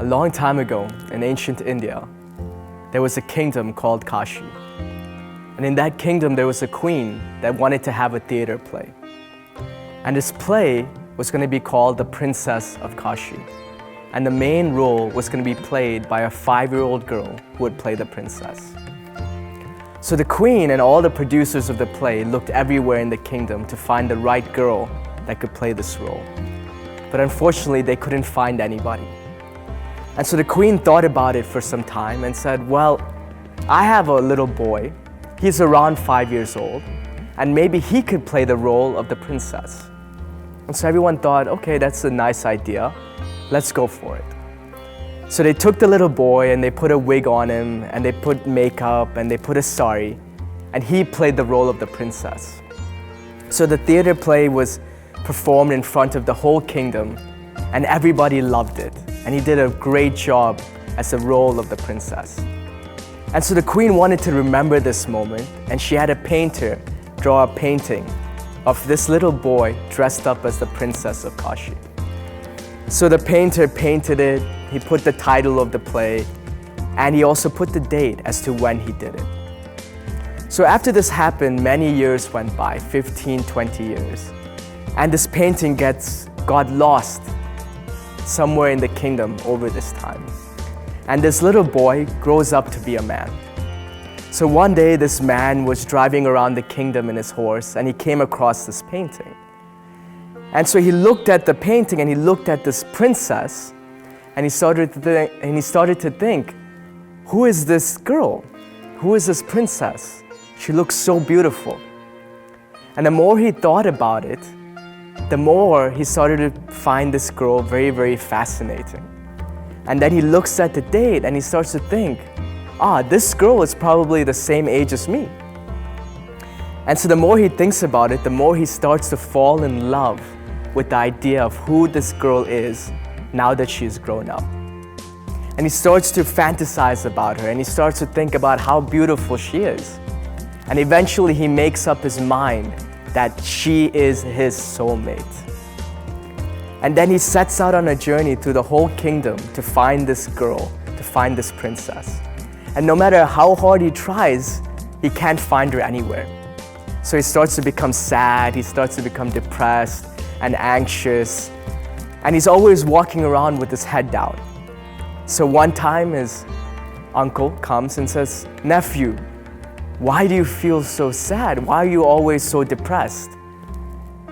A long time ago, in ancient India, there was a kingdom called Kashi. And in that kingdom, there was a queen that wanted to have a theater play. And this play was going to be called The Princess of Kashi. And the main role was going to be played by a 5-year-old girl who would play the princess. So the queen and all the producers of the play looked everywhere in the kingdom to find the right girl that could play this role. But unfortunately, they couldn't find anybody. And so the queen thought about it for some time and said, well, I have a little boy. He's around 5 years old, and maybe he could play the role of the princess. And so everyone thought, okay, that's a nice idea. Let's go for it. So they took the little boy and they put a wig on him and they put makeup and they put a sari, and he played the role of the princess. So the theater play was performed in front of the whole kingdom, and everybody loved it. And he did a great job as the role of the princess. And so the queen wanted to remember this moment, and she had a painter draw a painting of this little boy dressed up as the princess of Kashi. So the painter painted it, he put the title of the play, and he also put the date as to when he did it. So after this happened, many years went by, 15, 20 years, and this painting got lost somewhere in the kingdom over this time. And this little boy grows up to be a man. So one day this man was driving around the kingdom in his horse, and he came across this painting. And so he looked at the painting and he looked at this princess, and he started to think, who is this girl? Who is this princess? She looks so beautiful. And the more he thought about it, the more he started to find this girl very, very fascinating. And then he looks at the date and he starts to think, this girl is probably the same age as me. And so the more he thinks about it, the more he starts to fall in love with the idea of who this girl is now that she's grown up. And he starts to fantasize about her, and he starts to think about how beautiful she is. And eventually he makes up his mind that she is his soulmate. And then he sets out on a journey through the whole kingdom to find this girl, to find this princess. And no matter how hard he tries, he can't find her anywhere. So he starts to become sad, he starts to become depressed and anxious, and he's always walking around with his head down. So one time his uncle comes and says, "Nephew, why do you feel so sad? Why are you always so depressed?"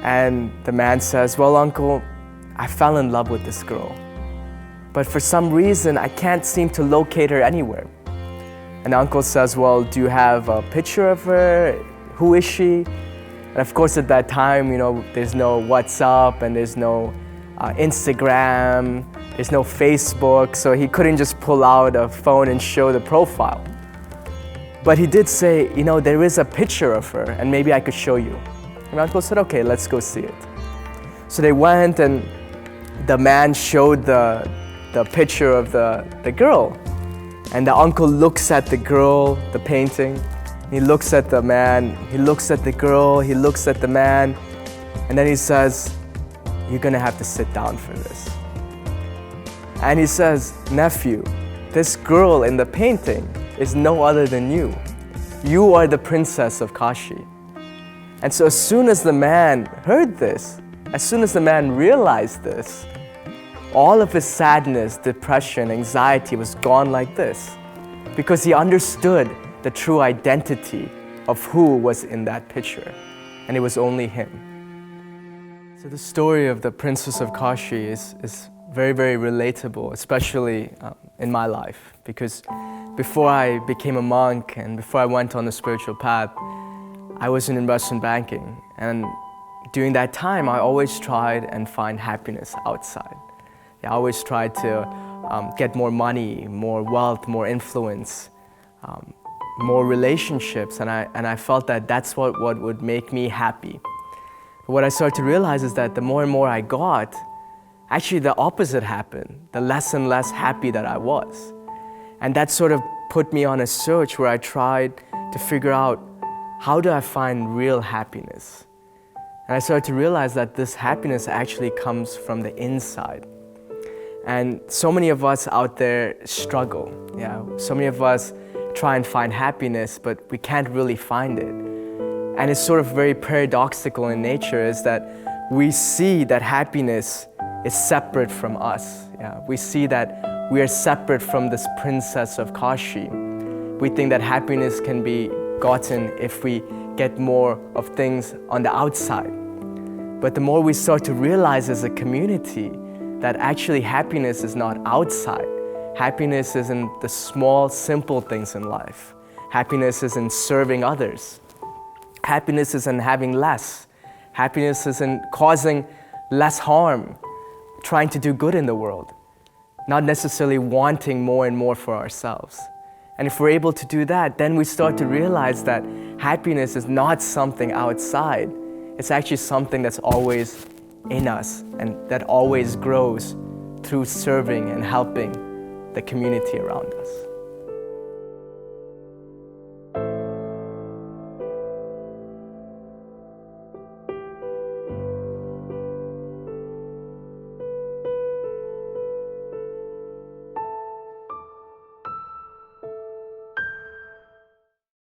And the man says, "Well, uncle, I fell in love with this girl, but for some reason I can't seem to locate her anywhere." And the uncle says, "Well, do you have a picture of her? Who is she?" And of course at that time, there's no WhatsApp and there's no Instagram, there's no Facebook, so he couldn't just pull out a phone and show the profile. But he did say, there is a picture of her and maybe I could show you. And my uncle said, okay, let's go see it. So they went and the man showed the picture of the girl. And the uncle looks at the girl, the painting. He looks at the man, he looks at the girl, he looks at the man. And then he says, "You're gonna have to sit down for this." And he says, "Nephew, this girl in the painting is no other than you. You are the princess of Kashi." And so as soon as the man heard this, as soon as the man realized this, all of his sadness, depression, anxiety was gone like this, because he understood the true identity of who was in that picture, and it was only him. So the story of the Princess of Kashi is very, very relatable, especially in my life, because before I became a monk and before I went on the spiritual path, I was in investment banking. And during that time, I always tried and find happiness outside. I always tried to get more money, more wealth, more influence, more relationships, and I felt that that's what would make me happy. But what I started to realize is that the more and more I got, actually the opposite happened, the less and less happy that I was. And that sort of put me on a search where I tried to figure out, how do I find real happiness? And I started to realize that this happiness actually comes from the inside. And so many of us out there struggle. Yeah, so many of us try and find happiness, but we can't really find it. And it's sort of very paradoxical in nature, is that we see that happiness is separate from us. Yeah, we see that we are separate from this princess of Kashi. We think that happiness can be gotten if we get more of things on the outside. But the more we start to realize as a community that actually happiness is not outside. Happiness is in the small, simple things in life. Happiness is in serving others. Happiness is in having less. Happiness is in causing less harm, trying to do good in the world, not necessarily wanting more and more for ourselves. And if we're able to do that, then we start to realize that happiness is not something outside. It's actually something that's always in us and that always grows through serving and helping the community around us.